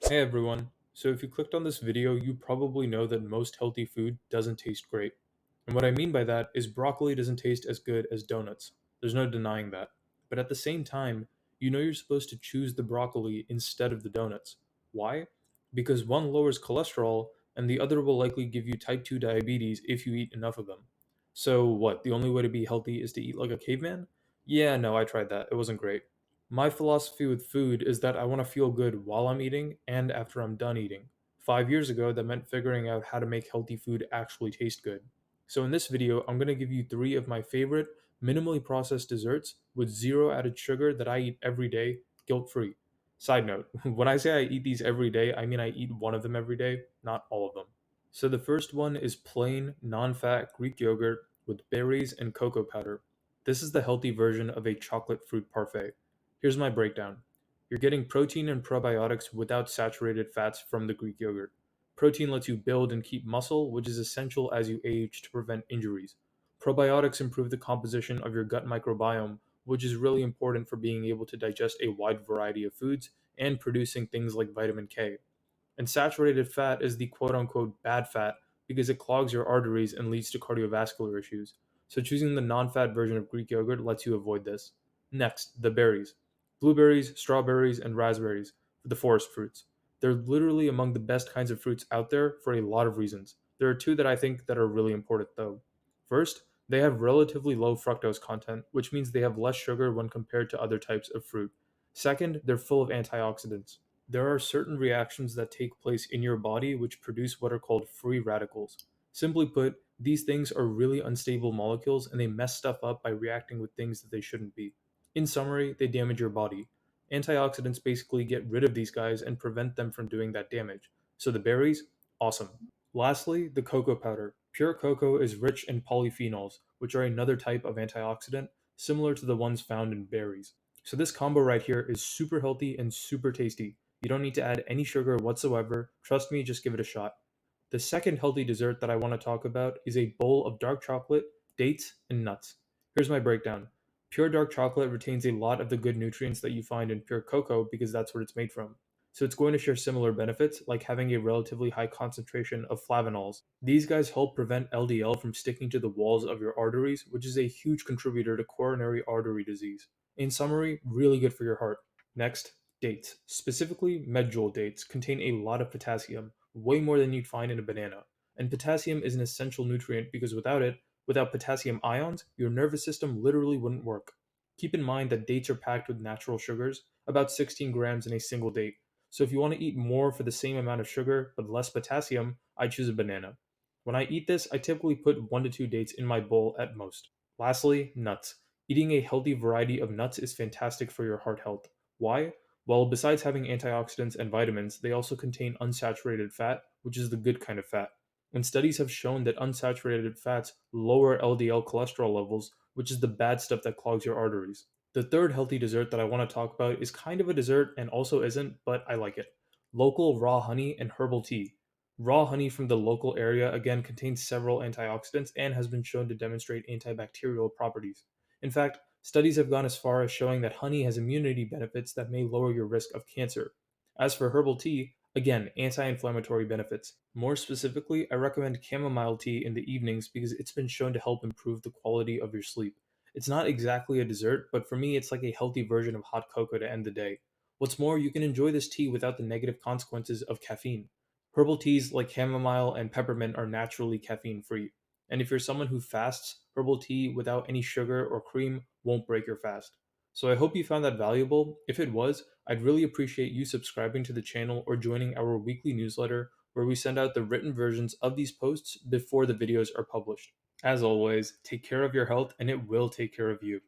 Hey everyone. So if you clicked on this video, you probably know that most healthy food doesn't taste great. And what I mean by that is broccoli doesn't taste as good as donuts. There's no denying that. But at the same time, you know you're supposed to choose the broccoli instead of the donuts. Why? Because one lowers cholesterol and the other will likely give you type 2 diabetes if you eat enough of them. So what, the only way to be healthy is to eat like a caveman? Yeah, no, I tried that. It wasn't great. My philosophy with food is that I want to feel good while I'm eating and after I'm done eating. 5 years ago, that meant figuring out how to make healthy food actually taste good. So, in this video, I'm going to give you three of my favorite minimally processed desserts with zero added sugar that I eat every day, guilt free. Side note, when I say I eat these every day, I mean I eat one of them every day, not all of them. So, the first one is plain, non fat Greek yogurt with berries and cocoa powder. This is the healthy version of a chocolate fruit parfait. Here's my breakdown. You're getting protein and probiotics without saturated fats from the Greek yogurt. Protein lets you build and keep muscle, which is essential as you age to prevent injuries. Probiotics improve the composition of your gut microbiome, which is really important for being able to digest a wide variety of foods and producing things like vitamin K. And saturated fat is the quote unquote bad fat because it clogs your arteries and leads to cardiovascular issues. So choosing the non fat version of Greek yogurt lets you avoid this. Next, the berries: blueberries, strawberries, and raspberries, the forest fruits. They're literally among the best kinds of fruits out there for a lot of reasons. There are two that I think that are really important though. First, they have relatively low fructose content, which means they have less sugar when compared to other types of fruit. Second, they're full of antioxidants. There are certain reactions that take place in your body which produce what are called free radicals. Simply put, these things are really unstable molecules and they mess stuff up by reacting with things that they shouldn't be. In summary, they damage your body. Antioxidants basically get rid of these guys and prevent them from doing that damage. So the berries, awesome. Lastly, the cocoa powder. Pure cocoa is rich in polyphenols, which are another type of antioxidant similar to the ones found in berries. So this combo right here is super healthy and super tasty. You don't need to add any sugar whatsoever. Trust me, just give it a shot. The second healthy dessert that I want to talk about is a bowl of dark chocolate, dates, and nuts. Here's my breakdown. Pure dark chocolate retains a lot of the good nutrients that you find in pure cocoa because that's what it's made from. So it's going to share similar benefits, like having a relatively high concentration of flavanols. These guys help prevent LDL from sticking to the walls of your arteries, which is a huge contributor to coronary artery disease. In summary, really good for your heart. Next, dates, specifically medjool dates, contain a lot of potassium, way more than you'd find in a banana. And potassium is an essential nutrient because without it, without potassium ions, your nervous system literally wouldn't work. Keep in mind that dates are packed with natural sugars, about 16 grams in a single date. So if you want to eat more for the same amount of sugar but less potassium, I choose a banana. When I eat this, I typically put 1 to 2 dates in my bowl at most. Lastly, nuts. Eating a healthy variety of nuts is fantastic for your heart health. Why? Well, besides having antioxidants and vitamins, they also contain unsaturated fat, which is the good kind of fat. And studies have shown that unsaturated fats lower LDL cholesterol levels, which is the bad stuff that clogs your arteries. The third healthy dessert that I want to talk about is kind of a dessert and also isn't, but I like it. Local raw honey and herbal tea. Raw honey from the local area again contains several antioxidants and has been shown to demonstrate antibacterial properties. In fact, studies have gone as far as showing that honey has immunity benefits that may lower your risk of cancer. As for herbal tea, again, anti inflammatory benefits. More specifically, I recommend chamomile tea in the evenings because it's been shown to help improve the quality of your sleep. It's not exactly a dessert, but for me, it's like a healthy version of hot cocoa to end the day. What's more, you can enjoy this tea without the negative consequences of caffeine. Herbal teas like chamomile and peppermint are naturally caffeine free. And if you're someone who fasts, herbal tea without any sugar or cream won't break your fast. So I hope you found that valuable. If it was, I'd really appreciate you subscribing to the channel or joining our weekly newsletter where we send out the written versions of these posts before the videos are published. As always, take care of your health and it will take care of you.